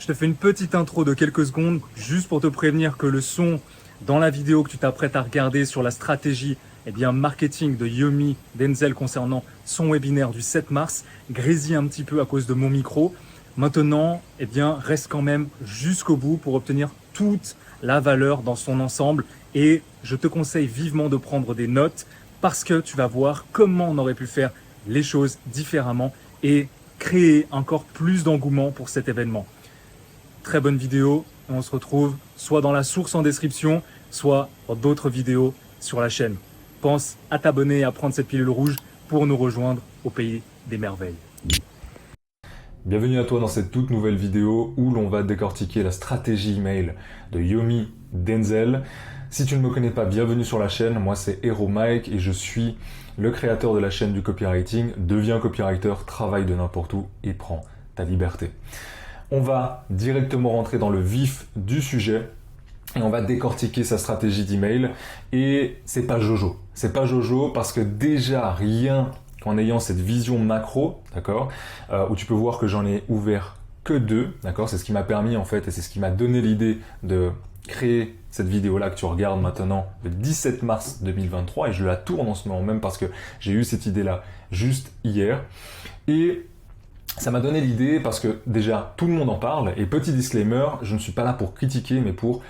Je te fais une petite intro de quelques secondes, juste pour te prévenir que le son dans la vidéo que tu t'apprêtes à regarder sur la stratégie marketing de Yomi Denzel concernant son webinaire du 7 mars grésille un petit peu à cause de mon micro. Maintenant, reste quand même jusqu'au bout pour obtenir toute la valeur dans son ensemble. Et je te conseille vivement de prendre des notes parce que tu vas voir comment on aurait pu faire les choses différemment et créer encore plus d'engouement pour cet événement. Très bonne vidéo, et on se retrouve soit dans la source en description, soit dans d'autres vidéos sur la chaîne. Pense à t'abonner et à prendre cette pilule rouge pour nous rejoindre au pays des merveilles. Bienvenue à toi dans cette toute nouvelle vidéo où l'on va décortiquer la stratégie email de Yomi Denzel. Si tu ne me connais pas, bienvenue sur la chaîne. Moi c'est Hero Mike et je suis le créateur de la chaîne du copywriting. Deviens copywriter, travaille de n'importe où et prends ta liberté. On va directement rentrer dans le vif du sujet et on va décortiquer sa stratégie d'email. Et c'est pas Jojo. C'est pas Jojo parce que déjà rien qu'en ayant cette vision macro, d'accord, où tu peux voir que j'en ai ouvert que 2, d'accord, c'est ce qui m'a permis en fait et c'est ce qui m'a donné l'idée de créer cette vidéo-là que tu regardes maintenant le 17 mars 2023 et je la tourne en ce moment même parce que j'ai eu cette idée-là juste hier. Et ça m'a donné l'idée parce que déjà tout le monde en parle et petit disclaimer, je ne suis pas là pour critiquer mais pour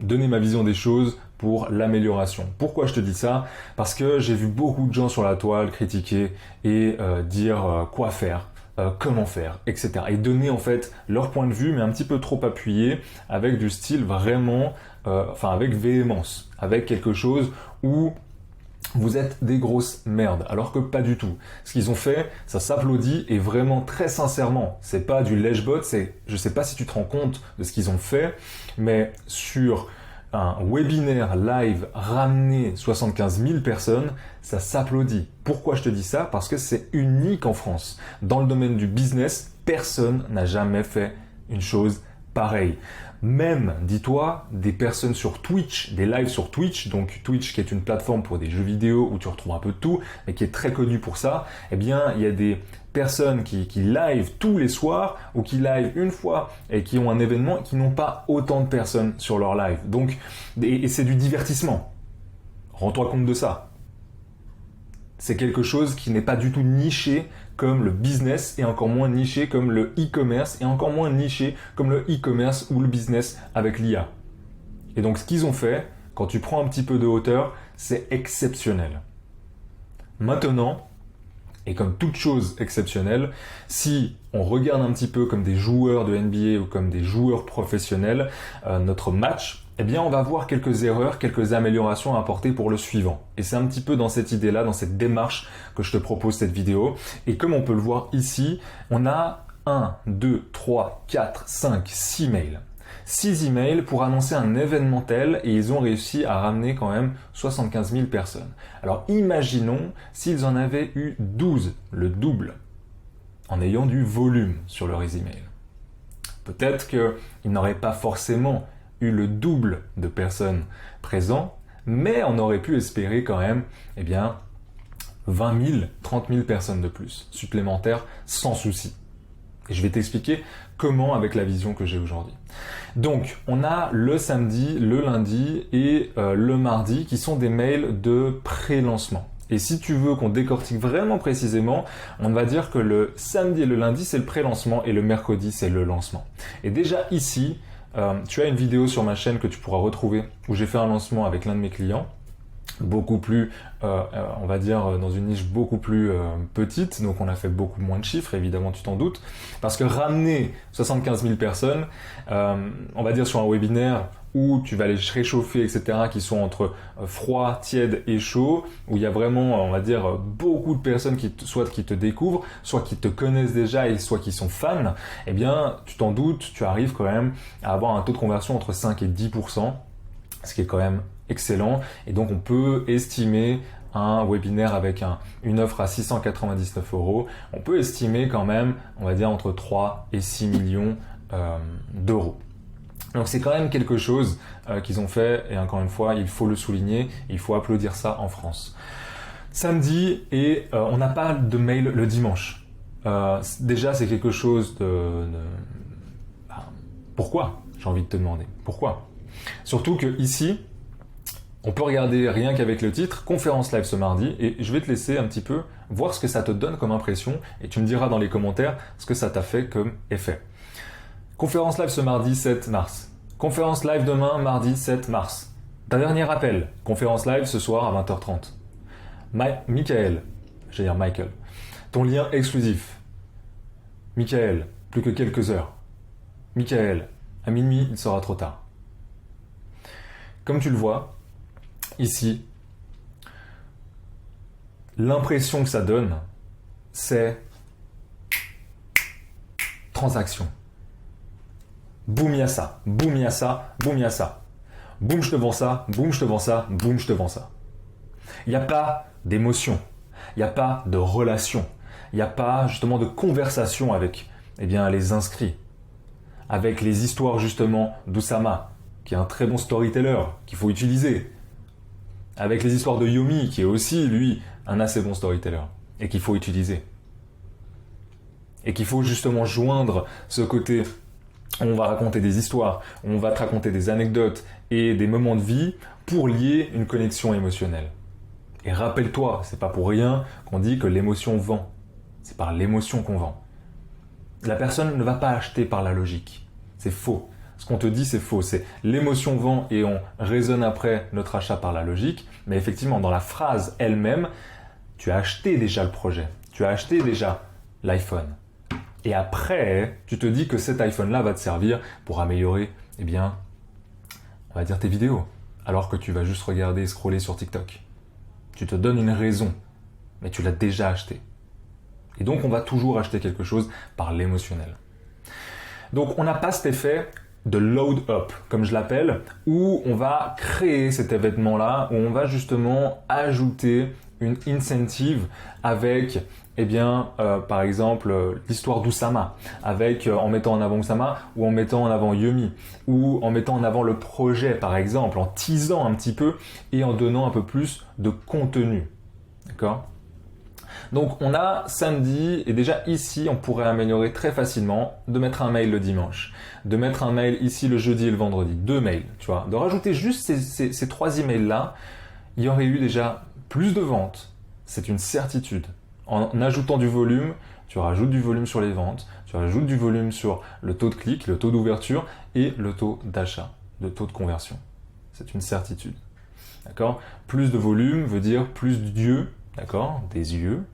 donner ma vision des choses pour l'amélioration. Pourquoi je te dis ça? Parce que j'ai vu beaucoup de gens sur la toile critiquer et dire quoi faire, comment faire, etc. Et donner en fait leur point de vue mais un petit peu trop appuyé avec du style vraiment, avec véhémence, avec quelque chose où vous êtes des grosses merdes, alors que pas du tout. Ce qu'ils ont fait, ça s'applaudit et vraiment très sincèrement, c'est pas du lèche-botte, je sais pas si tu te rends compte de ce qu'ils ont fait, mais sur un webinaire live ramener 75 000 personnes, ça s'applaudit. Pourquoi je te dis ça? Parce que c'est unique en France. Dans le domaine du business, personne n'a jamais fait une chose pareille. Même, dis-toi, des personnes sur Twitch, des lives sur Twitch, donc Twitch qui est une plateforme pour des jeux vidéo où tu retrouves un peu de tout, mais qui est très connue pour ça, il y a des personnes qui live tous les soirs ou qui live une fois et qui ont un événement et qui n'ont pas autant de personnes sur leur live. Donc, et c'est du divertissement. Rends-toi compte de ça. C'est quelque chose qui n'est pas du tout niché comme le business et encore moins niché comme le e-commerce et encore moins niché comme le e-commerce ou le business avec l'IA. Et donc ce qu'ils ont fait, quand tu prends un petit peu de hauteur, c'est exceptionnel. Maintenant, et comme toute chose exceptionnelle, si on regarde un petit peu comme des joueurs de NBA ou comme des joueurs professionnels, notre match, on va voir quelques erreurs, quelques améliorations à apporter pour le suivant. Et c'est un petit peu dans cette idée-là, dans cette démarche que je te propose cette vidéo. Et comme on peut le voir ici, on a 1, 2, 3, 4, 5, 6 mails. 6 emails pour annoncer un événement tel et ils ont réussi à ramener quand même 75 000 personnes. Alors imaginons s'ils en avaient eu 12, le double, en ayant du volume sur leurs emails. Peut-être qu'ils n'auraient pas forcément eu le double de personnes présentes, mais on aurait pu espérer quand même 20 000, 30 000 personnes de plus, supplémentaires, sans souci. Et je vais t'expliquer comment avec la vision que j'ai aujourd'hui. Donc, on a le samedi, le lundi et le mardi qui sont des mails de pré-lancement. Et si tu veux qu'on décortique vraiment précisément, on va dire que le samedi et le lundi, c'est le pré-lancement et le mercredi, c'est le lancement. Et déjà ici, tu as une vidéo sur ma chaîne que tu pourras retrouver où j'ai fait un lancement avec l'un de mes clients. Beaucoup plus, on va dire, dans une niche beaucoup plus petite. Donc, on a fait beaucoup moins de chiffres, évidemment, tu t'en doutes. Parce que ramener 75 000 personnes, on va dire sur un webinaire où tu vas les réchauffer, etc., qui sont entre froid, tiède et chaud, où il y a vraiment, on va dire, beaucoup de personnes soit qui te découvrent, soit qui te connaissent déjà et soit qui sont fans, tu t'en doutes, tu arrives quand même à avoir un taux de conversion entre 5 et 10%, ce qui est quand même excellent. Et donc, on peut estimer un webinaire avec une offre à 699 €. On peut estimer quand même, on va dire, entre 3 et 6 millions d'euros. Donc, c'est quand même quelque chose qu'ils ont fait. Et encore une fois, il faut le souligner. Il faut applaudir ça en France. Samedi, et on n'a pas de mail le dimanche. Déjà, c'est quelque chose Pourquoi? J'ai envie de te demander. Pourquoi? Surtout que ici, on peut regarder rien qu'avec le titre, conférence live ce mardi, et je vais te laisser un petit peu voir ce que ça te donne comme impression, et tu me diras dans les commentaires ce que ça t'a fait comme effet. Conférence live ce mardi 7 mars. Conférence live demain, mardi 7 mars. Ta dernier appel, conférence live ce soir à 20h30. Michael, j'allais dire Michael, ton lien exclusif. Michael, plus que quelques heures. Michael, à minuit, il sera trop tard. Comme tu le vois, ici, l'impression que ça donne, c'est transaction. Boum, il y a ça, boum, il y a ça, boum, il y a ça. Boum, je te vends ça, boum, je te vends ça, boum, je te vends ça. Il n'y a pas d'émotion, il n'y a pas de relation, il n'y a pas justement de conversation avec les inscrits, avec les histoires justement d'Oussama, qui est un très bon storyteller, qu'il faut utiliser, avec les histoires de Yomi, qui est aussi, lui, un assez bon storyteller, et qu'il faut utiliser. Et qu'il faut justement joindre ce côté, on va raconter des histoires, on va te raconter des anecdotes et des moments de vie pour lier une connexion émotionnelle. Et rappelle-toi, c'est pas pour rien qu'on dit que l'émotion vend. C'est par l'émotion qu'on vend. La personne ne va pas acheter par la logique. C'est faux. Ce qu'on te dit, c'est faux. C'est l'émotion vend et on raisonne après notre achat par la logique. Mais effectivement, dans la phrase elle-même, tu as acheté déjà le projet. Tu as acheté déjà l'iPhone. Et après, tu te dis que cet iPhone-là va te servir pour améliorer, on va dire tes vidéos. Alors que tu vas juste regarder et scroller sur TikTok. Tu te donnes une raison, mais tu l'as déjà acheté. Et donc, on va toujours acheter quelque chose par l'émotionnel. Donc, on n'a pas cet effet de load up, comme je l'appelle, où on va créer cet événement-là, où on va justement ajouter une incentive avec, par exemple, l'histoire d'Oussama, avec en mettant en avant Oussama, ou en mettant en avant Yomi, ou en mettant en avant le projet, par exemple, en teasant un petit peu et en donnant un peu plus de contenu. D'accord ? Donc on a samedi, et déjà ici on pourrait améliorer très facilement, de mettre un mail le dimanche, de mettre un mail ici le jeudi et le vendredi, 2 mails, tu vois, de rajouter juste ces 3 emails là, il y aurait eu déjà plus de ventes, c'est une certitude. En ajoutant du volume, tu rajoutes du volume sur les ventes, tu rajoutes du volume sur le taux de clic, le taux d'ouverture et le taux d'achat, le taux de conversion. C'est une certitude. D'accord ? Plus de volume veut dire plus d'yeux, d'accord ? Des yeux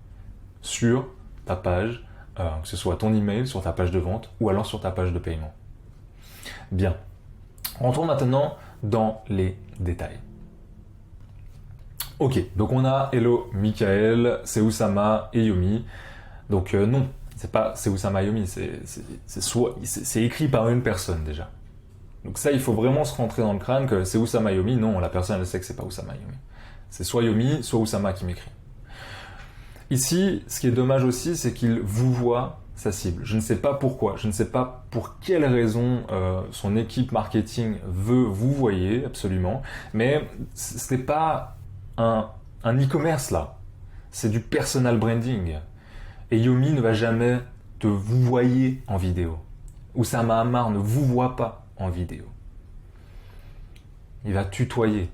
sur ta page, que ce soit ton email, sur ta page de vente ou alors sur ta page de paiement. Bien. Rentrons maintenant dans les détails. Ok, donc on a Hello Michael, c'est Oussama et Yomi. Donc non, c'est Oussama et Yomi, c'est écrit par une personne déjà. Donc ça, il faut vraiment se rentrer dans le crâne que c'est Oussama et Yomi. Non, la personne elle sait que c'est pas Oussama et Yomi. C'est soit Yomi, soit Oussama qui m'écrit. Ici, ce qui est dommage aussi, c'est qu'il vous voit sa cible. Je ne sais pas pourquoi, je ne sais pas pour quelle raison son équipe marketing veut vous voyer, absolument, mais ce n'est pas un e-commerce là, c'est du personal branding. Et Yomi ne va jamais te vous voyer en vidéo. Oussama Ammar ne vous voit pas en vidéo. Il va tutoyer,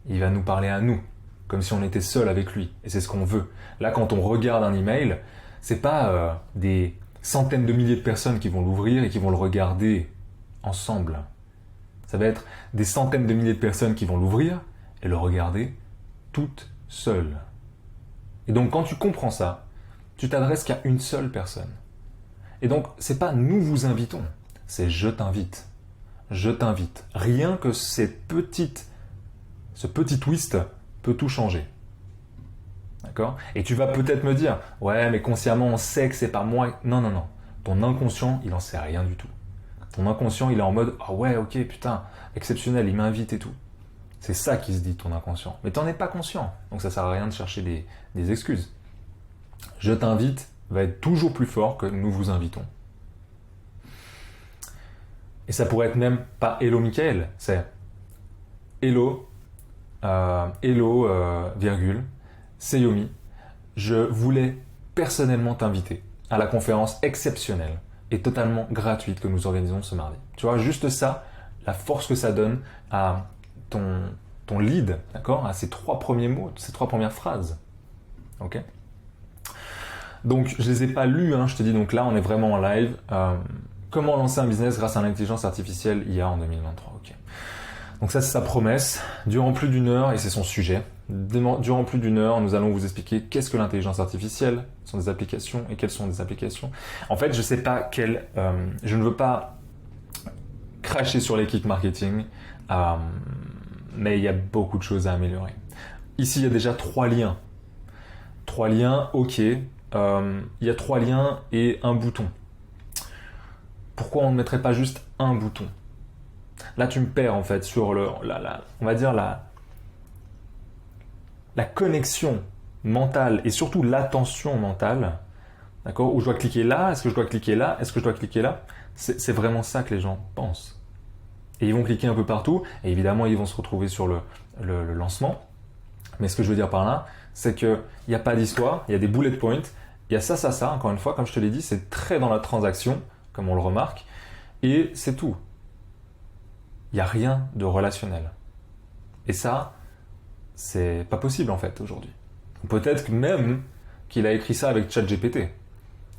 il va nous parler à nous, comme si on était seul avec lui, et c'est ce qu'on veut. Là, quand on regarde un email, c'est pas des centaines de milliers de personnes qui vont l'ouvrir et qui vont le regarder ensemble. Ça va être des centaines de milliers de personnes qui vont l'ouvrir et le regarder toutes seules. Et donc, quand tu comprends ça, tu t'adresses qu'à une seule personne. Et donc, c'est pas nous vous invitons, c'est je t'invite. Je t'invite. Rien que ce petit twist peut tout changer. D'accord ? Et tu vas peut-être me dire, ouais, mais consciemment, on sait que c'est pas moi. Non, non, non. Ton inconscient, il en sait rien du tout. Ton inconscient, il est en mode, ah ouais, ok, putain, exceptionnel, il m'invite et tout. C'est ça qui se dit, ton inconscient. Mais t'en es pas conscient. Donc ça sert à rien de chercher des excuses. Je t'invite va être toujours plus fort que nous vous invitons. Et ça pourrait être même pas Hello Michael, c'est Hello, virgule, c'est Yomi. Je voulais personnellement t'inviter à la conférence exceptionnelle et totalement gratuite que nous organisons ce mardi. Tu vois, juste ça, la force que ça donne à ton lead, d'accord, à ces 3 premiers mots, ces 3 premières phrases. Ok. Donc, je les ai pas lus, hein, je te dis, donc là, on est vraiment en live. Comment lancer un business grâce à l'intelligence artificielle IA en 2023, ok. Donc ça, c'est sa promesse. Durant plus d'1 heure, et c'est son sujet, durant plus d'1 heure, nous allons vous expliquer qu'est-ce que l'intelligence artificielle, sont des applications et quelles sont des applications. En fait, je sais pas je ne veux pas cracher sur l'équipe marketing, mais il y a beaucoup de choses à améliorer. Ici, il y a déjà 3 liens. 3 liens, ok. Il y a 3 liens et un bouton. Pourquoi on ne mettrait pas juste un bouton? Là, tu me perds en fait sur on va dire la connexion mentale et surtout l'attention mentale, d'accord? Où je dois cliquer là, est-ce que je dois cliquer là, est-ce que je dois cliquer là? C'est vraiment ça que les gens pensent. Et ils vont cliquer un peu partout, et évidemment, ils vont se retrouver sur le lancement. Mais ce que je veux dire par là, c'est qu'il n'y a pas d'histoire, il y a des bullet points, il y a ça, encore une fois, comme je te l'ai dit, c'est très dans la transaction, comme on le remarque, et c'est tout. Il n'y a rien de relationnel. Et ça, c'est pas possible en fait aujourd'hui. Peut-être même qu'il a écrit ça avec ChatGPT.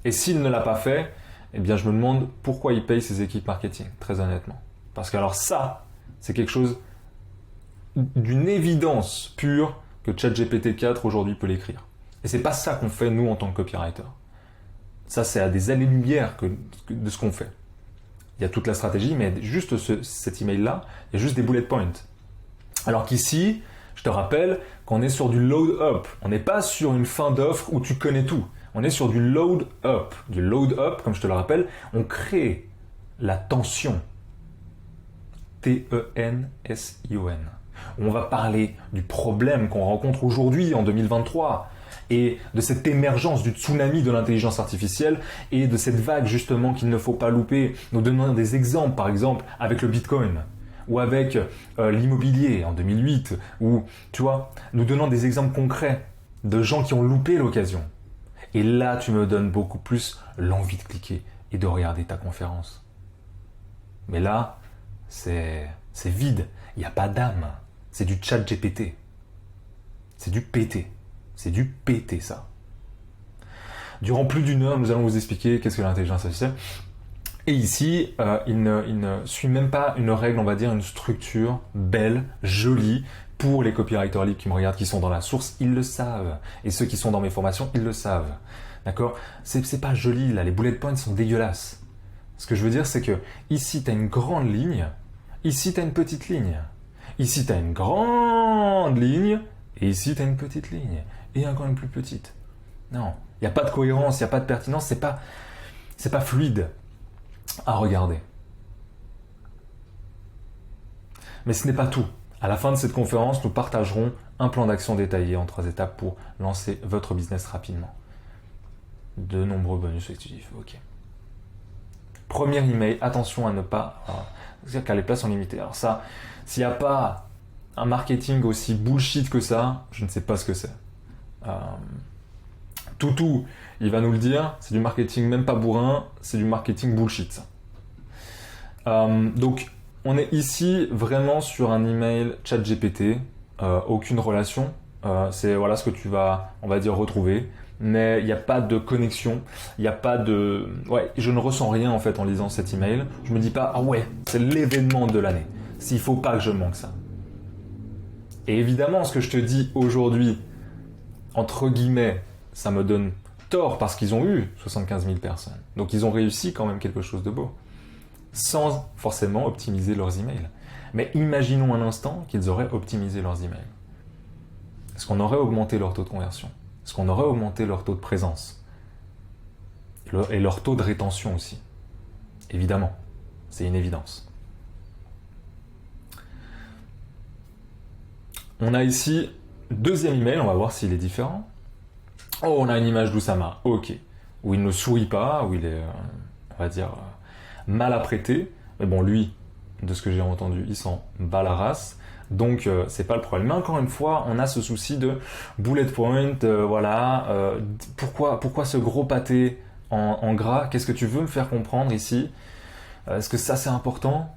Et s'il ne l'a pas fait, eh bien je me demande pourquoi il paye ses équipes marketing, très honnêtement. Parce que alors ça, c'est quelque chose d'une évidence pure que ChatGPT 4 aujourd'hui peut l'écrire. Et c'est pas ça qu'on fait nous en tant que copywriter. Ça, c'est à des années-lumière de ce qu'on fait. Il y a toute la stratégie, mais juste cet email-là, il y a juste des bullet points. Alors qu'ici, je te rappelle qu'on est sur du load up. On n'est pas sur une fin d'offre où tu connais tout. On est sur du load up. Du load up, comme je te le rappelle, on crée la tension. T-E-N-S-I-O-N. On va parler du problème qu'on rencontre aujourd'hui en 2023 et de cette émergence du tsunami de l'intelligence artificielle et de cette vague justement qu'il ne faut pas louper. Nous donnons des exemples, par exemple avec le Bitcoin ou avec l'immobilier en 2008, ou tu vois, nous donnons des exemples concrets de gens qui ont loupé l'occasion. Et là, tu me donnes beaucoup plus l'envie de cliquer et de regarder ta conférence. Mais là, c'est vide, il n'y a pas d'âme. C'est du chat GPT. C'est du PT. C'est du PT, ça. Durant plus d'1 heure, nous allons vous expliquer qu'est-ce que l'intelligence artificielle. Et ici, il ne suit même pas une règle, on va dire, une structure belle, jolie. Pour les copywriters libres qui me regardent, qui sont dans la source, ils le savent. Et ceux qui sont dans mes formations, ils le savent. D'accord? C'est pas joli, là. Les bullet points sont dégueulasses. Ce que je veux dire, c'est que ici, tu as une grande ligne. Ici, tu as une petite ligne. Ici, tu as une grande ligne. Et ici, tu as une petite ligne. Et encore une plus petite. Non. Il n'y a pas de cohérence, il n'y a pas de pertinence. C'est pas fluide à regarder. Mais ce n'est pas tout. À la fin de cette conférence, nous partagerons un plan d'action détaillé en 3 étapes pour lancer votre business rapidement. De nombreux bonus exclusifs. Ok. Premier email, attention à ne pas... c'est-à-dire car les places sont limitées. Alors ça, s'il n'y a pas un marketing aussi bullshit que ça, je ne sais pas ce que c'est. Toutou, il va nous le dire, c'est du marketing même pas bourrin, c'est du marketing bullshit. Donc, on est ici vraiment sur un email ChatGPT, aucune relation. C'est voilà ce que tu vas, on va dire, retrouver. Mais il n'y a pas de connexion, il n'y a pas de... Ouais, je ne ressens rien en fait en lisant cet email. Je me dis pas, ah ouais, c'est l'événement de l'année. S'il faut pas que je manque ça. Et évidemment, ce que je te dis aujourd'hui, entre guillemets, ça me donne tort parce qu'ils ont eu 75 000 personnes. Donc ils ont réussi quand même quelque chose de beau. Sans forcément optimiser leurs emails. Mais imaginons un instant qu'ils auraient optimisé leurs emails. Est-ce qu'on aurait augmenté leur taux de conversion? Est-ce qu'on aurait augmenté leur taux de présence? Et leur taux de rétention aussi. Évidemment, c'est une évidence. On a ici deuxième email, on va voir s'il est différent. Oh, on a une image d'Oussama, ok. Où il ne sourit pas, où il est, on va dire, mal apprêté. Mais bon, lui, de ce que j'ai entendu, il s'en bat la race. Donc, c'est pas le problème. Mais encore une fois, on a ce souci de bullet point, voilà. Pourquoi ce gros pâté en gras, qu'est-ce que tu veux me faire comprendre ici? Est-ce que ça c'est important?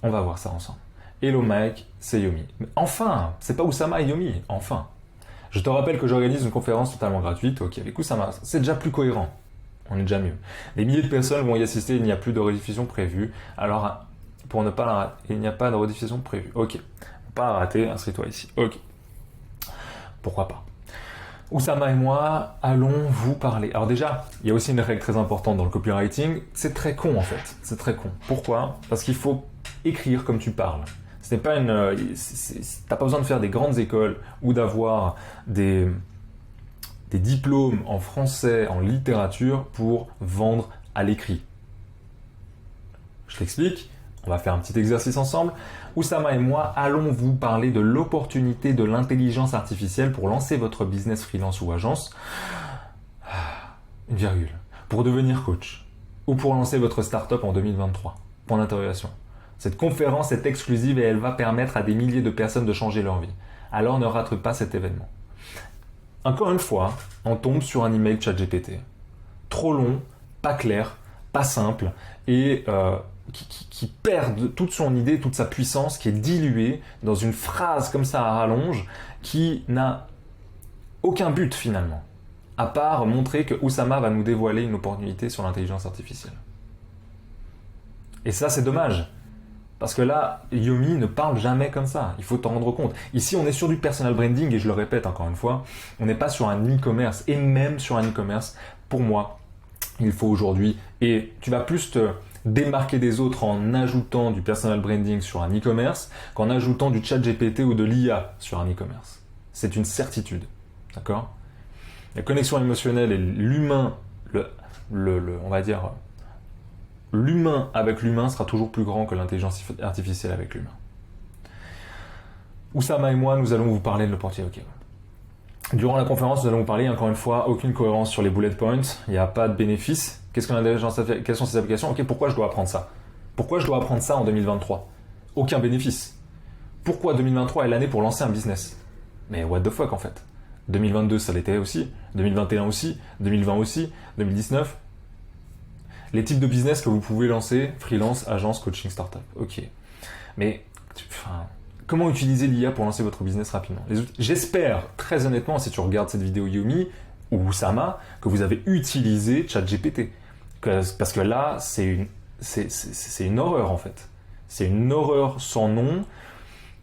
On va voir ça ensemble. Hello Mike, c'est Yomi. Mais enfin, c'est pas Oussama et Yomi, enfin. Je te rappelle que j'organise une conférence totalement gratuite, ok, avec Oussama, c'est déjà plus cohérent. On est déjà mieux. Des milliers de personnes vont y assister, il n'y a plus de rediffusion prévue. Alors, pour ne pas la rater, il n'y a pas de rediffusion prévue. Ok, pas à rater, inscris-toi ici. Ok, pourquoi pas. Oussama et moi allons vous parler. Alors déjà, il y a aussi une règle très importante dans le copywriting, c'est très con en fait, c'est très con. Pourquoi? Parce qu'il faut écrire comme tu parles. Ce n'est pas t'as pas besoin de faire des grandes écoles ou d'avoir des diplômes en français, en littérature pour vendre à l'écrit. Je t'explique, on va faire un petit exercice ensemble. Oussama et moi allons vous parler de l'opportunité de l'intelligence artificielle pour lancer votre business freelance ou agence, une virgule, pour devenir coach ou pour lancer votre startup en 2023. Point d'interrogation. Cette conférence est exclusive et elle va permettre à des milliers de personnes de changer leur vie. Alors ne rate pas cet événement. Encore une fois, on tombe sur un email ChatGPT. Trop long, pas clair, pas simple et qui perd toute son idée, toute sa puissance, qui est diluée dans une phrase comme ça à rallonge qui n'a aucun but finalement, à part montrer que Oussama va nous dévoiler une opportunité sur l'intelligence artificielle. Et ça, c'est dommage. Parce que là, Yomi ne parle jamais comme ça. Il faut t'en rendre compte. Ici, on est sur du personal branding et je le répète encore une fois, on n'est pas sur un e-commerce. Et même sur un e-commerce, pour moi, il faut aujourd'hui, et tu vas plus te démarquer des autres en ajoutant du personal branding sur un e-commerce qu'en ajoutant du chat GPT ou de l'IA sur un e-commerce. C'est une certitude. D'accord? La connexion émotionnelle et l'humain, on va dire, l'humain avec l'humain sera toujours plus grand que l'intelligence artificielle avec l'humain. Oussama et moi, nous allons vous parler de l'opportunité. Okay. Durant la conférence, nous allons vous parler, encore une fois, aucune cohérence sur les bullet points, il n'y a pas de bénéfice. Quelles sont ces applications? Ok, pourquoi je dois apprendre ça? Pourquoi je dois apprendre ça en 2023? Aucun bénéfice. Pourquoi 2023 est l'année pour lancer un business? Mais what the fuck en fait? 2022 ça l'était aussi, 2021 aussi, 2020 aussi, 2019. Les types de business que vous pouvez lancer, freelance, agence, coaching, startup. Ok. Mais, comment utiliser l'IA pour lancer votre business rapidement? J'espère, très honnêtement, si tu regardes cette vidéo Yomi ou Oussama, que vous avez utilisé ChatGPT. Parce que là, c'est une horreur en fait. C'est une horreur sans nom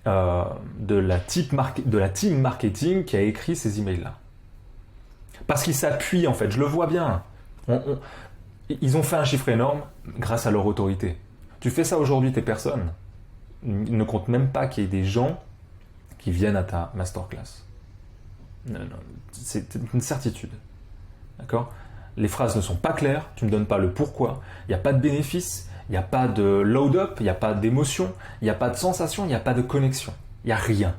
de la team marketing qui a écrit ces emails-là. Parce qu'ils s'appuient en fait, je le vois bien. Ils ont fait un chiffre énorme grâce à leur autorité. Tu fais ça aujourd'hui, tes personnes. Il ne compte même pas qu'il y ait des gens qui viennent à ta masterclass. Non, c'est une certitude. D'accord? Les phrases ne sont pas claires, tu ne me donnes pas le pourquoi, il n'y a pas de bénéfice, il n'y a pas de load-up, il n'y a pas d'émotion, il n'y a pas de sensation, il n'y a pas de connexion. Il n'y a rien.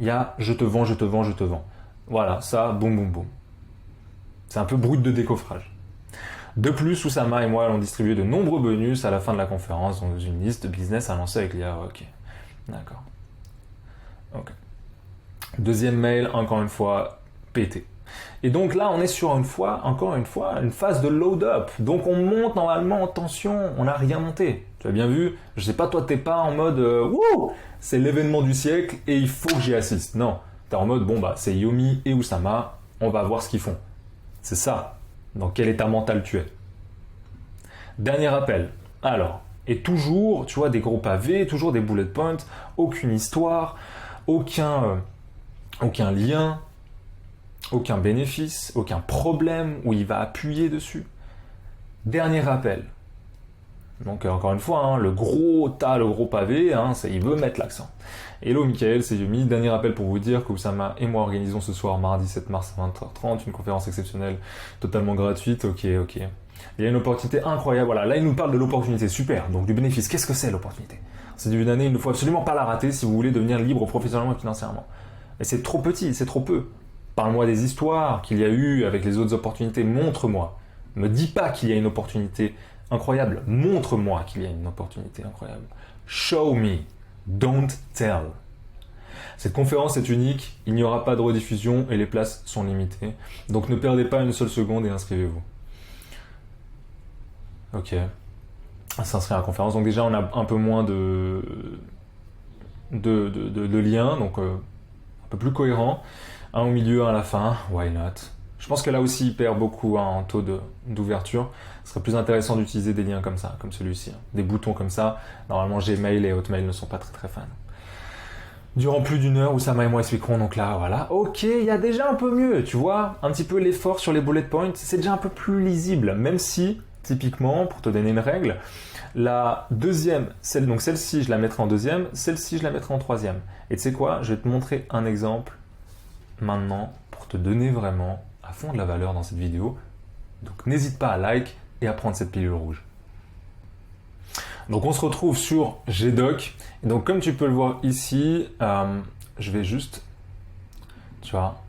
Il y a je te vends, je te vends, je te vends. Voilà, ça, boum, boum, boum. C'est un peu brut de décoffrage. De plus, Oussama et moi allons distribuer de nombreux bonus à la fin de la conférence, dans une liste de business à lancer avec l'IA. Ok, d'accord. Ok. Deuxième mail, encore une fois, pété. Et donc là, on est sur encore une fois, une phase de load-up. Donc on monte normalement en tension, on n'a rien monté. Tu as bien vu, je sais pas, toi t'es pas en mode wouh, c'est l'événement du siècle et il faut que j'y assiste. Non, t'es en mode bon bah c'est Yomi et Oussama, on va voir ce qu'ils font. C'est ça. Dans quel état mental tu es. Dernier appel. Alors, et toujours, tu vois, des gros pavés, toujours des bullet points, aucune histoire, aucun lien, aucun bénéfice, aucun problème où il va appuyer dessus. Dernier appel. Donc encore une fois, le gros pavé, il veut mettre l'accent. Hello Michael, c'est Yomi. Dernier appel pour vous dire que Oussama et moi organisons ce soir, mardi 7 mars à 20h30, une conférence exceptionnelle, totalement gratuite. Ok. Il y a une opportunité incroyable. Voilà, là il nous parle de l'opportunité, super. Donc du bénéfice, qu'est-ce que c'est l'opportunité? C'est d'une année, il ne faut absolument pas la rater si vous voulez devenir libre professionnellement et financièrement. Mais c'est trop petit, c'est trop peu. Parle-moi des histoires qu'il y a eu avec les autres opportunités, montre-moi. Me dis pas qu'il y a une opportunité incroyable, montre-moi qu'il y a une opportunité incroyable. Show me, don't tell. Cette conférence est unique, il n'y aura pas de rediffusion et les places sont limitées. Donc ne perdez pas une seule seconde et inscrivez-vous. Ok. S'inscrire à la conférence. Donc déjà, on a un peu moins de liens, donc un peu plus cohérent. Un au milieu, un à la fin. Why not? Je pense que là aussi, il perd beaucoup en taux d'ouverture. Ce serait plus intéressant d'utiliser des liens comme ça, comme celui-ci. Des boutons comme ça. Normalement, Gmail et Hotmail ne sont pas très très fans. Durant plus d'une heure, Oussama et moi expliquerons, donc là, voilà. Ok, il y a déjà un peu mieux, tu vois. Un petit peu l'effort sur les bullet points, c'est déjà un peu plus lisible. Même si, typiquement, pour te donner une règle, la deuxième, donc celle-ci, je la mettrai en deuxième, celle-ci, je la mettrai en troisième. Et tu sais quoi? Je vais te montrer un exemple maintenant pour te donner vraiment à fond de la valeur dans cette vidéo. Donc n'hésite pas à like et à prendre cette pilule rouge. Donc on se retrouve sur Gdoc. Et donc comme tu peux le voir ici, je vais juste, tu vois,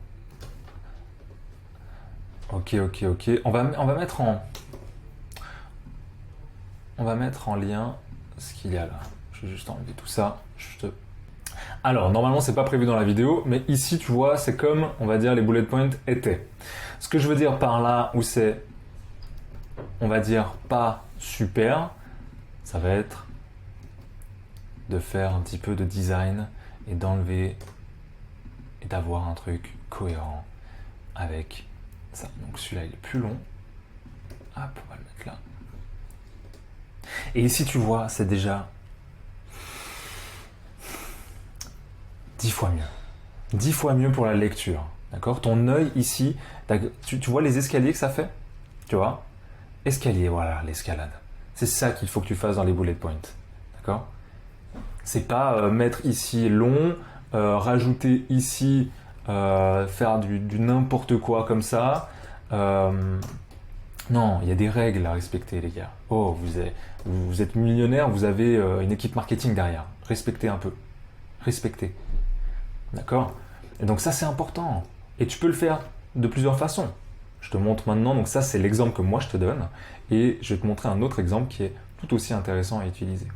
ok, on va mettre en lien ce qu'il y a là. Je vais juste enlever tout ça. Alors normalement c'est pas prévu dans la vidéo, mais ici tu vois c'est comme on va dire les bullet points étaient. Ce que je veux dire par là où c'est, on va dire pas super, ça va être de faire un petit peu de design et d'enlever et d'avoir un truc cohérent avec ça. Donc celui-là il est plus long. Hop, on va le mettre là. Et ici tu vois c'est déjà 10 fois mieux. 10 fois mieux pour la lecture. D'accord? Ton œil ici, tu vois les escaliers que ça fait? Tu vois? Escalier, voilà, l'escalade. C'est ça qu'il faut que tu fasses dans les bullet points. D'accord? C'est pas mettre ici long, rajouter ici, faire du n'importe quoi comme ça. Non, il y a des règles à respecter, les gars. Oh, vous êtes millionnaire, vous avez une équipe marketing derrière. Respectez un peu. Respectez. D'accord? Et donc ça, c'est important. Et tu peux le faire de plusieurs façons. Je te montre maintenant, donc ça, c'est l'exemple que moi, je te donne. Et je vais te montrer un autre exemple qui est tout aussi intéressant à utiliser.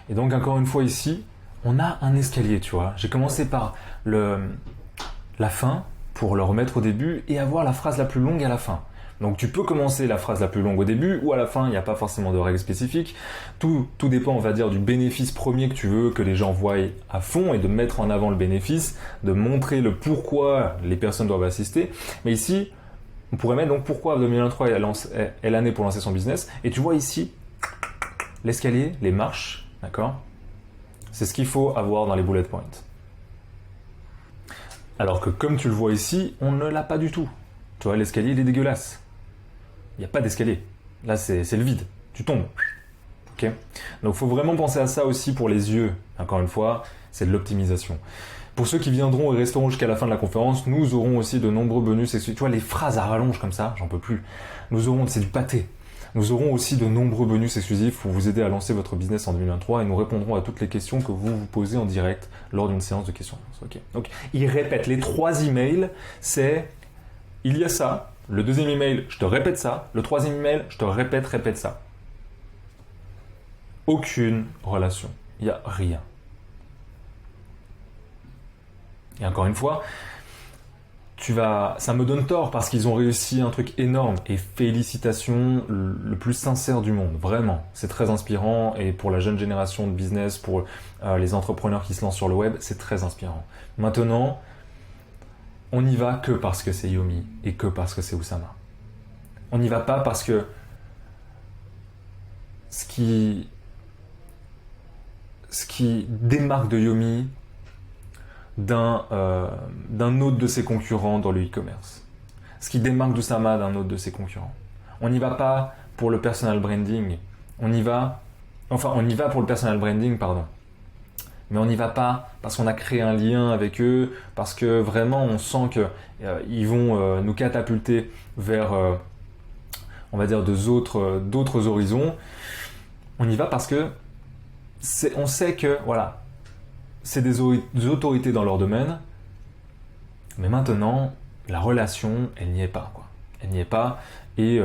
Et donc, encore une fois, ici, on a un escalier, tu vois. J'ai commencé par la fin pour le remettre au début et avoir la phrase la plus longue à la fin. Donc tu peux commencer la phrase la plus longue au début ou à la fin, il n'y a pas forcément de règle spécifique. Tout dépend, on va dire, du bénéfice premier que tu veux que les gens voient à fond et de mettre en avant le bénéfice, de montrer le pourquoi les personnes doivent assister. Mais ici, on pourrait mettre donc pourquoi 2023 est l'année pour lancer son business. Et tu vois ici, l'escalier, les marches, d'accord? C'est ce qu'il faut avoir dans les bullet points. Alors que comme tu le vois ici, on ne l'a pas du tout. Tu vois, l'escalier, il est dégueulasse. Il n'y a pas d'escalier. Là, c'est le vide. Tu tombes. Ok? Donc, il faut vraiment penser à ça aussi pour les yeux. Encore une fois, c'est de l'optimisation. Pour ceux qui viendront et resteront jusqu'à la fin de la conférence, nous aurons aussi de nombreux bonus. Tu vois, les phrases à rallonge comme ça, j'en peux plus. C'est du pâté. Nous aurons aussi de nombreux bonus exclusifs pour vous aider à lancer votre business en 2023 et nous répondrons à toutes les questions que vous vous posez en direct lors d'une séance de questions-réponses. Okay. Donc, il répète les 3 emails, c'est il y a ça. Le deuxième email, je te répète ça. Le troisième email, je te répète ça. Aucune relation. Il n'y a rien. Et encore une fois, ça me donne tort parce qu'ils ont réussi un truc énorme. Et félicitations, le plus sincère du monde. Vraiment. C'est très inspirant. Et pour la jeune génération de business, pour les entrepreneurs qui se lancent sur le web, c'est très inspirant. Maintenant, on n'y va que parce que c'est Yomi et que parce que c'est Oussama. On n'y va pas parce que ce qui démarque de Yomi d'un autre de ses concurrents dans le e-commerce. Ce qui démarque d'Oussama d'un autre de ses concurrents. On n'y va pas pour le personal branding. On y va pour le personal branding, pardon. Mais on n'y va pas parce qu'on a créé un lien avec eux, parce que vraiment on sent qu'ils vont nous catapulter vers, on va dire, d'autres horizons. On y va parce que on sait que voilà, c'est des autorités dans leur domaine, mais maintenant la relation, elle n'y est pas, quoi. Elle n'y est pas, et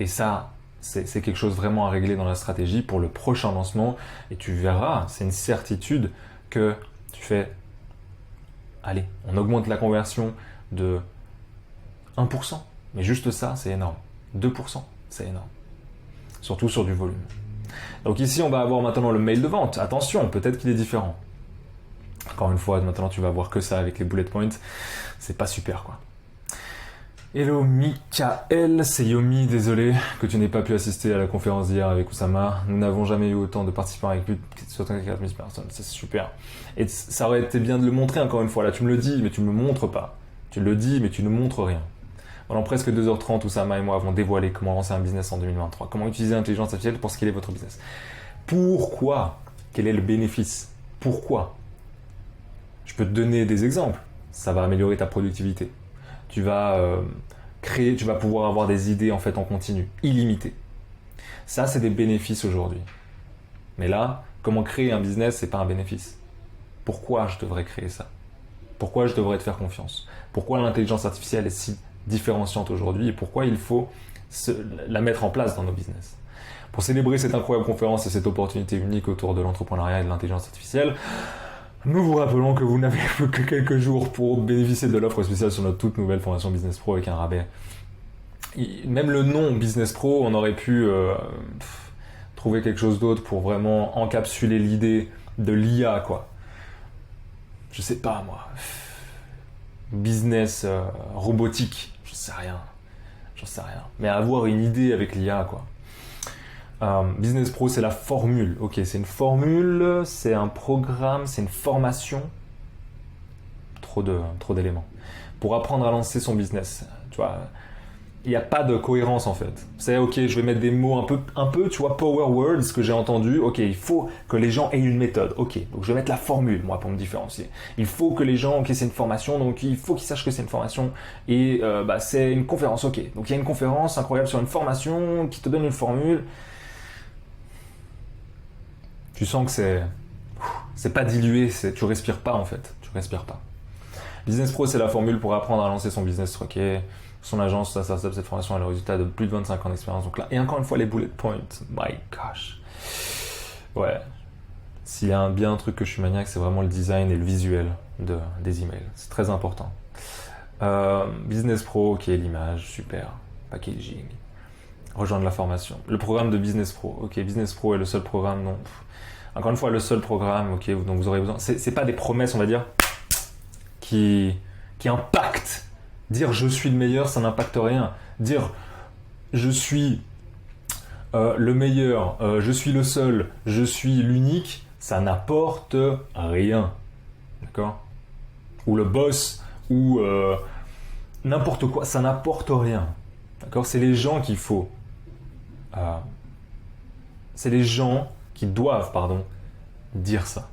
ça. C'est quelque chose vraiment à régler dans la stratégie pour le prochain lancement. Et tu verras, c'est une certitude que tu fais, allez, on augmente la conversion de 1%. Mais juste ça, c'est énorme. 2%, C'est énorme. Surtout sur du volume. Donc ici, on va avoir maintenant le mail de vente. Attention, peut-être qu'il est différent. Encore une fois, maintenant, tu vas voir que ça avec les bullet points. C'est pas super, quoi. Hello Michael, c'est Yomi, désolé que tu n'aies pas pu assister à la conférence d'hier avec Oussama. Nous n'avons jamais eu autant de participants avec plus de 74 000 personnes, c'est super. Et ça aurait été bien de le montrer encore une fois, là tu me le dis, mais tu ne me montres pas. Tu le dis, mais tu ne montres rien. Pendant presque 2h30, Oussama et moi avons dévoilé comment lancer un business en 2023, comment utiliser l'intelligence artificielle pour scaler votre business. Pourquoi? Quel est le bénéfice? Pourquoi? Je peux te donner des exemples, ça va améliorer ta productivité. Tu vas tu vas pouvoir avoir des idées en fait en continu, illimitées. Ça, c'est des bénéfices aujourd'hui. Mais là, comment créer un business, c'est pas un bénéfice. Pourquoi je devrais créer ça? Pourquoi je devrais te faire confiance? Pourquoi l'intelligence artificielle est si différenciante aujourd'hui et pourquoi il faut la mettre en place dans nos business? Pour célébrer cette incroyable conférence et cette opportunité unique autour de l'entrepreneuriat et de l'intelligence artificielle, nous vous rappelons que vous n'avez plus que quelques jours pour bénéficier de l'offre spéciale sur notre toute nouvelle formation Business Pro avec un rabais. Même le nom Business Pro, on aurait pu trouver quelque chose d'autre pour vraiment encapsuler l'idée de l'IA, quoi. Je sais pas, moi. Business robotique, j'en sais rien. Mais avoir une idée avec l'IA, quoi. Business Pro, c'est la formule. Ok, c'est une formule, c'est un programme, c'est une formation. Trop d'éléments. Pour apprendre à lancer son business. Tu vois, il n'y a pas de cohérence en fait. C'est ok, je vais mettre des mots un peu, tu vois, power words que j'ai entendu. Ok, il faut que les gens aient une méthode. Ok, donc je vais mettre la formule, moi, pour me différencier. Il faut que les gens, ok, c'est une formation, donc il faut qu'ils sachent que c'est une formation. Et c'est une conférence, ok. Donc il y a une conférence incroyable sur une formation qui te donne une formule. Tu sens que c'est pas dilué, tu respires pas en fait, tu respires pas. Business Pro, c'est la formule pour apprendre à lancer son business. Ok, son agence, sa startup, cette formation a le résultat de plus de 25 ans d'expérience. Donc là, et encore une fois, les bullet points, my gosh. Ouais, s'il y a bien un truc que je suis maniaque, c'est vraiment le design et le visuel des emails. C'est très important. Business Pro, ok, l'image, super. Packaging. Rejoindre la formation. Le programme de Business Pro. Ok, Business Pro est le seul programme, non. Encore une fois, le seul programme, ok, donc vous aurez besoin. C'est pas des promesses, on va dire, qui impactent. Dire je suis le meilleur, ça n'impacte rien. Dire je suis le meilleur, je suis le seul, je suis l'unique, ça n'apporte rien. D'accord? Ou le boss, ou n'importe quoi, ça n'apporte rien. D'accord? C'est les gens qu'il faut. C'est les gens qui doivent, dire ça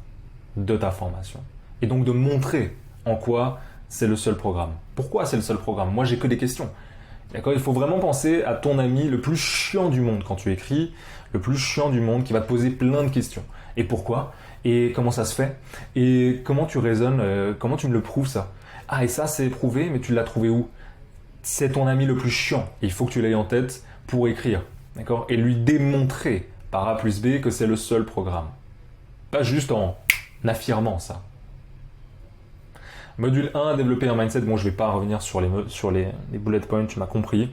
de ta formation. Et donc de montrer en quoi c'est le seul programme. Pourquoi c'est le seul programme? Moi, j'ai que des questions. D'accord? Il faut vraiment penser à ton ami le plus chiant du monde quand tu écris, le plus chiant du monde qui va te poser plein de questions. Et pourquoi? Et comment ça se fait? Et comment tu raisonnes? Comment tu me le prouves ça? Ah, et ça, c'est prouvé, mais tu l'as trouvé où? C'est ton ami le plus chiant. Il faut que tu l'aies en tête pour écrire. D'accord? Et lui démontrer par A plus B que c'est le seul programme. Pas juste en affirmant ça. Module 1, développer un mindset. Bon, je ne vais pas revenir sur les bullet points, tu m'as compris.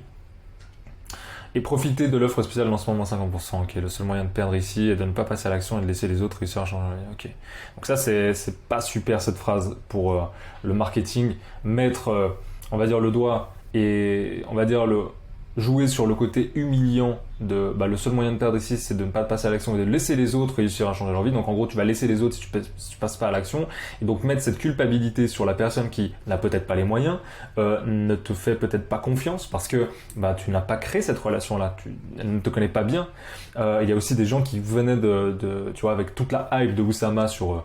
Et profiter de l'offre spéciale lancement moins 50%. Ok, le seul moyen de perdre ici est de ne pas passer à l'action et de laisser les autres réussir à changer. Ok. Donc ça, c'est pas super cette phrase pour le marketing. Mettre, on va dire, le doigt et on va dire jouer sur le côté humiliant de le seul moyen de perdre ici, c'est de ne pas passer à l'action et de laisser les autres réussir à changer leur vie. Donc en gros, tu vas laisser les autres si tu passes pas à l'action. Et donc mettre cette culpabilité sur la personne qui n'a peut-être pas les moyens, ne te fait peut-être pas confiance parce que tu n'as pas créé cette relation-là, elle ne te connaît pas bien. Il y a aussi des gens qui venaient tu vois, avec toute la hype de Oussama sur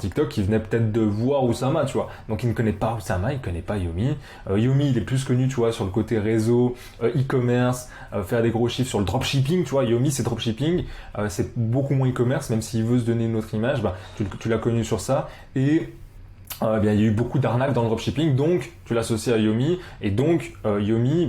TikTok, qui venait peut-être de voir Oussama, tu vois. Donc il ne connaît pas Oussama, il ne connaît pas Yomi. Yomi, il est plus connu, tu vois, sur le côté réseau, e-commerce, faire des gros chiffres sur le dropshipping, tu vois. Yomi, c'est dropshipping, c'est beaucoup moins e-commerce, même s'il veut se donner une autre image, tu l'as connu sur ça. Et il y a eu beaucoup d'arnaques dans le dropshipping, donc tu l'associes à Yomi, et donc Yomi,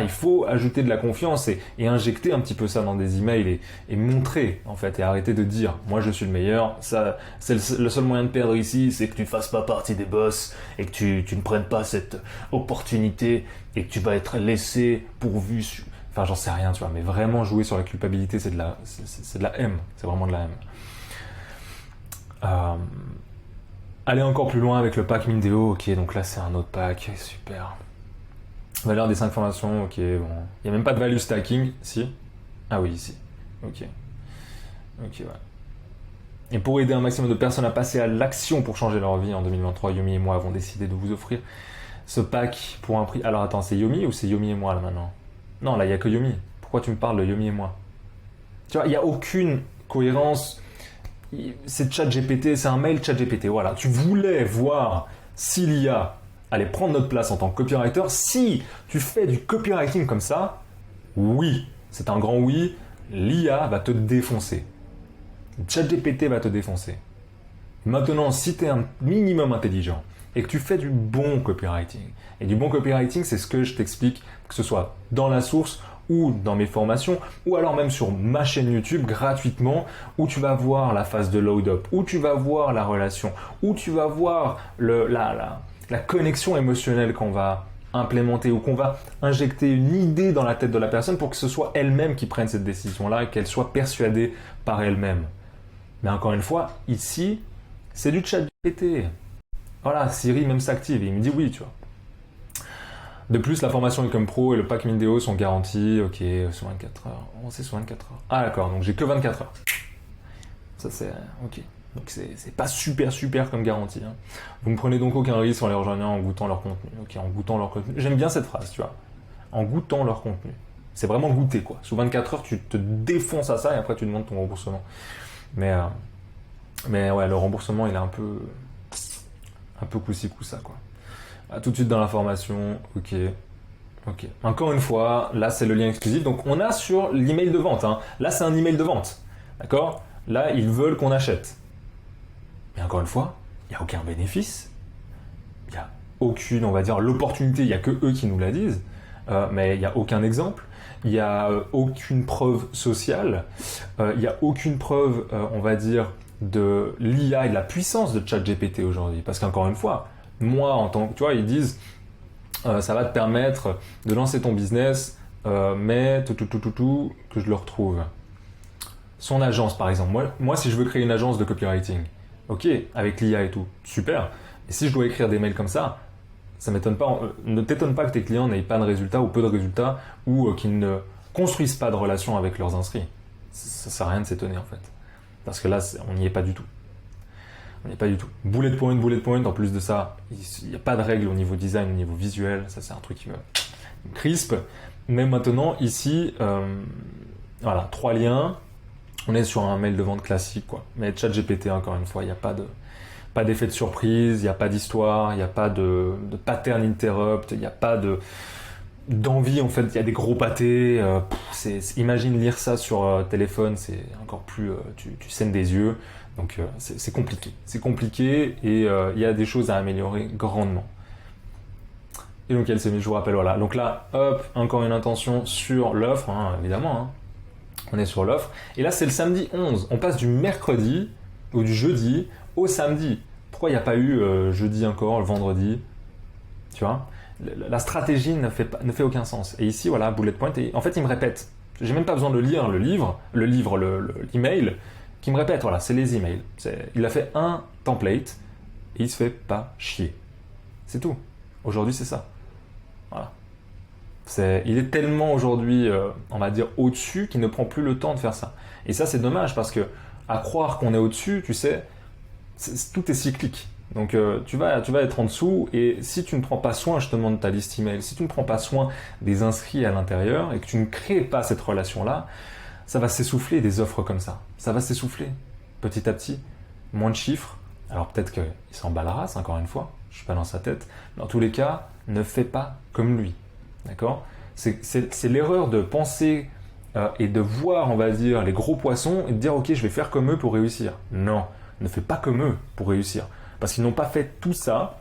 il faut ajouter de la confiance et injecter un petit peu ça dans des emails et montrer en fait, et arrêter de dire moi je suis le meilleur, ça c'est le seul moyen de perdre ici, c'est que tu ne fasses pas partie des boss et que tu ne prennes pas cette opportunité et que tu vas être laissé pourvu. Enfin, j'en sais rien, tu vois, mais vraiment jouer sur la culpabilité, c'est de la haine. C'est vraiment de la haine. Aller encore plus loin avec le pack Mindeo, ok, donc là c'est un autre pack, super. Valeur des 5 formations, ok, bon. Il n'y a même pas de value stacking, si? Ah oui, ici. Ok. Ok, ouais. Et pour aider un maximum de personnes à passer à l'action pour changer leur vie en 2023, Yomi et moi avons décidé de vous offrir ce pack pour un prix. Alors attends, c'est Yomi ou c'est Yomi et moi là maintenant? Non, là il n'y a que Yomi. Pourquoi tu me parles de Yomi et moi? Tu vois, il n'y a aucune cohérence. C'est ChatGPT, c'est un mail ChatGPT. Voilà, tu voulais voir si l'IA allait prendre notre place en tant que copywriter. Si tu fais du copywriting comme ça, oui, c'est un grand oui, l'IA va te défoncer. ChatGPT va te défoncer. Maintenant, si tu es un minimum intelligent et que tu fais du bon copywriting, et du bon copywriting, c'est ce que je t'explique, que ce soit dans la source ou dans mes formations, ou alors même sur ma chaîne YouTube gratuitement, où tu vas voir la phase de load-up, où tu vas voir la relation, où tu vas voir la connexion émotionnelle qu'on va implémenter ou qu'on va injecter une idée dans la tête de la personne pour que ce soit elle-même qui prenne cette décision-là et qu'elle soit persuadée par elle-même. Mais encore une fois, ici, c'est du chat GPT. Voilà, Siri même s'active et il me dit oui, tu vois. De plus, la formation Ecom Pro et le pack Mindeo sont garantis, ok, sur 24 heures. Oh, c'est sur 24 heures. Ah d'accord, donc j'ai que 24 heures. Ça c'est, ok. Donc c'est pas super comme garantie. Hein. Vous ne prenez donc aucun risque en les rejoignant en goûtant leur contenu. Ok, en goûtant leur contenu. J'aime bien cette phrase, tu vois. En goûtant leur contenu. C'est vraiment goûter, quoi. Sous 24 heures, tu te défonces à ça et après tu demandes ton remboursement. Mais ouais, le remboursement, il est un peu coup-ci, coup-ça, quoi. Tout de suite dans la formation, ok. Encore une fois, là c'est le lien exclusif. Donc on a sur l'email de vente. Hein. Là c'est un email de vente, d'accord? Là ils veulent qu'on achète. Mais encore une fois, il n'y a aucun bénéfice. Il n'y a aucune, on va dire, l'opportunité. Il n'y a que eux qui nous la disent. Mais il n'y a aucun exemple. Il n'y a aucune preuve sociale. Il n'y a aucune preuve, on va dire, de l'IA et de la puissance de ChatGPT aujourd'hui. Parce qu'encore une fois, moi, en tant que, tu vois, ils disent, ça va te permettre de lancer ton business, mais que je le retrouve. Son agence, par exemple. Moi, si je veux créer une agence de copywriting, ok, avec l'IA et tout, super. Et si je dois écrire des mails comme ça m'étonne pas. Ne t'étonne pas que tes clients n'aient pas de résultats ou peu de résultats ou qu'ils ne construisent pas de relation avec leurs inscrits. Ça sert à rien de s'étonner en fait. Parce que là, on n'y est pas du tout. On n'y est pas du tout. Bullet point, en plus de ça, il n'y a pas de règle au niveau design, au niveau visuel. Ça, c'est un truc qui me crispe. Mais maintenant, ici, voilà, 3 liens. On est sur un mail de vente classique, quoi. Mais ChatGPT, encore une fois, il n'y a pas d'effet de surprise, il n'y a pas d'histoire, il n'y a pas de pattern interrupt, il n'y a pas d'envie, en fait, il y a des gros pâtés. Imagine lire ça sur téléphone, c'est encore plus... tu saignes des yeux. Donc c'est compliqué. C'est compliqué et il y a des choses à améliorer grandement. Et donc elle s'est mise, je vous rappelle, voilà. Donc là, hop, encore une intention sur l'offre, hein, évidemment. Hein. On est sur l'offre. Et là, c'est le samedi 11. On passe du mercredi ou du jeudi au samedi. Pourquoi il n'y a pas eu jeudi encore, le vendredi? Tu vois, la stratégie ne fait aucun sens. Et ici, voilà, bullet point. Et en fait, il me répète. J'ai même pas besoin de lire l'email qui me répète. Voilà, c'est les emails. Il a fait un template et il se fait pas chier. C'est tout. Aujourd'hui, c'est ça. Voilà. Il est tellement aujourd'hui, on va dire, au-dessus qu'il ne prend plus le temps de faire ça. Et ça, c'est dommage parce que à croire qu'on est au-dessus, tu sais, tout est cyclique. Donc tu vas être en dessous et si tu ne prends pas soin justement de ta liste email, si tu ne prends pas soin des inscrits à l'intérieur et que tu ne crées pas cette relation-là, ça va s'essouffler des offres comme ça. Ça va s'essouffler petit à petit, moins de chiffres. Alors peut-être qu'il s'en bat la race, encore une fois, je ne suis pas dans sa tête. Mais en tous les cas, ne fais pas comme lui. D'accord ? C'est l'erreur de penser et de voir, on va dire, les gros poissons et de dire ok, je vais faire comme eux pour réussir. Non, ne fais pas comme eux pour réussir. Parce qu'ils n'ont pas fait tout ça,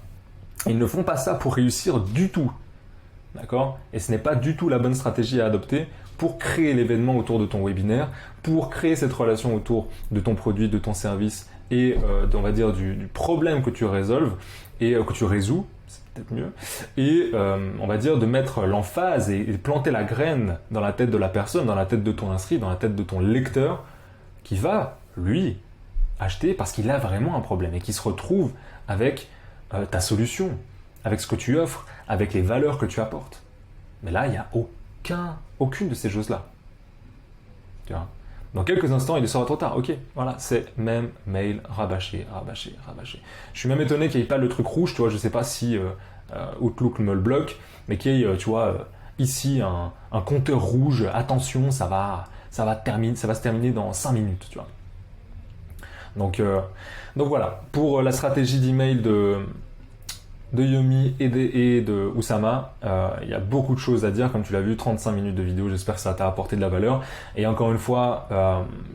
ils ne font pas ça pour réussir du tout. D'accord ? Et ce n'est pas du tout la bonne stratégie à adopter pour créer l'événement autour de ton webinaire, pour créer cette relation autour de ton produit, de ton service et on va dire du problème que tu résolves et que tu résous. c'est peut-être mieux, et on va dire de mettre l'emphase et planter la graine dans la tête de la personne, dans la tête de ton inscrit, dans la tête de ton lecteur, qui va, lui, acheter parce qu'il a vraiment un problème et qui se retrouve avec ta solution, avec ce que tu offres, avec les valeurs que tu apportes. Mais là, il n'y a aucune de ces choses-là. Tu vois. Dans quelques instants, il sera trop tard. Ok, voilà, c'est même mail rabâché. Je suis même étonné qu'il n'y ait pas le truc rouge, tu vois, je ne sais pas si Outlook me le bloque, mais qu'il y ait, tu vois, ici un compteur rouge, attention, ça va se terminer dans 5 minutes, tu vois. Donc voilà, pour la stratégie d'email de Yomi et de Oussama, il y a beaucoup de choses à dire, comme tu l'as vu, 35 minutes de vidéo, j'espère que ça t'a apporté de la valeur. Et encore une fois,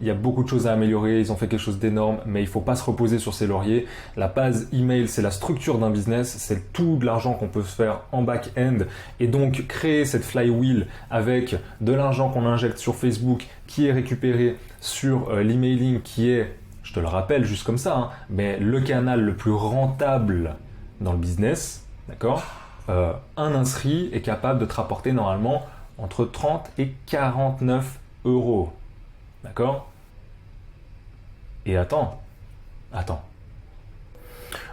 il y a beaucoup de choses à améliorer, ils ont fait quelque chose d'énorme, mais il ne faut pas se reposer sur ses lauriers. La base email, c'est la structure d'un business, c'est tout de l'argent qu'on peut faire en back-end, et donc créer cette flywheel avec de l'argent qu'on injecte sur Facebook, qui est récupéré sur l'emailing, qui est, je te le rappelle juste comme ça, hein, mais le canal le plus rentable dans le business, d'accord, un inscrit est capable de te rapporter normalement entre 30 et 49 euros. D'accord? Et attends.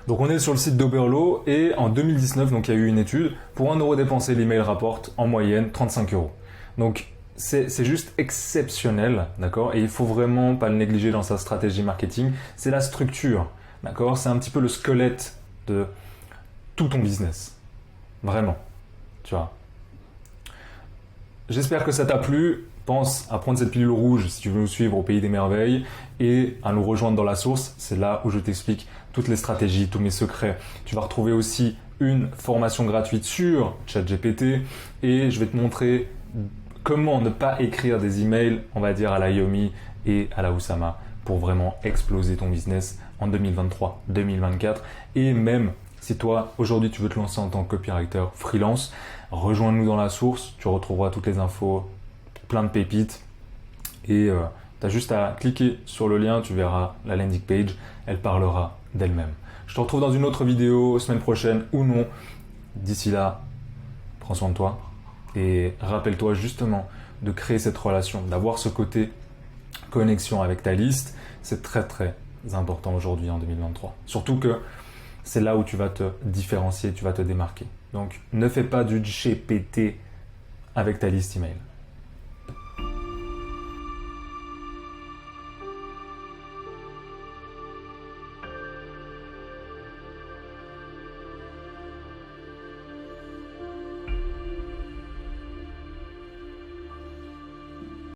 Donc on est sur le site d'Oberlo et en 2019, donc il y a eu une étude, pour 1 euro dépensé, l'email rapporte en moyenne 35 euros. Donc c'est juste exceptionnel, d'accord? Et il faut vraiment pas le négliger dans sa stratégie marketing. C'est la structure, d'accord? C'est un petit peu le squelette de tout ton business. Vraiment. Tu vois. J'espère que ça t'a plu. Pense à prendre cette pilule rouge si tu veux nous suivre au Pays des Merveilles et à nous rejoindre dans la source. C'est là où je t'explique toutes les stratégies, tous mes secrets. Tu vas retrouver aussi une formation gratuite sur ChatGPT et je vais te montrer comment ne pas écrire des emails, on va dire à la Yomi et à la Oussama pour vraiment exploser ton business en 2023, 2024 et même si toi, aujourd'hui, tu veux te lancer en tant que copywriter freelance, rejoins-nous dans la source, tu retrouveras toutes les infos, plein de pépites et tu as juste à cliquer sur le lien, tu verras la landing page, elle parlera d'elle-même. Je te retrouve dans une autre vidéo, semaine prochaine ou non. D'ici là, prends soin de toi et rappelle-toi justement de créer cette relation, d'avoir ce côté connexion avec ta liste. C'est très très important aujourd'hui en 2023. Surtout que c'est là où tu vas te différencier, tu vas te démarquer. Donc, ne fais pas du GPT avec ta liste email.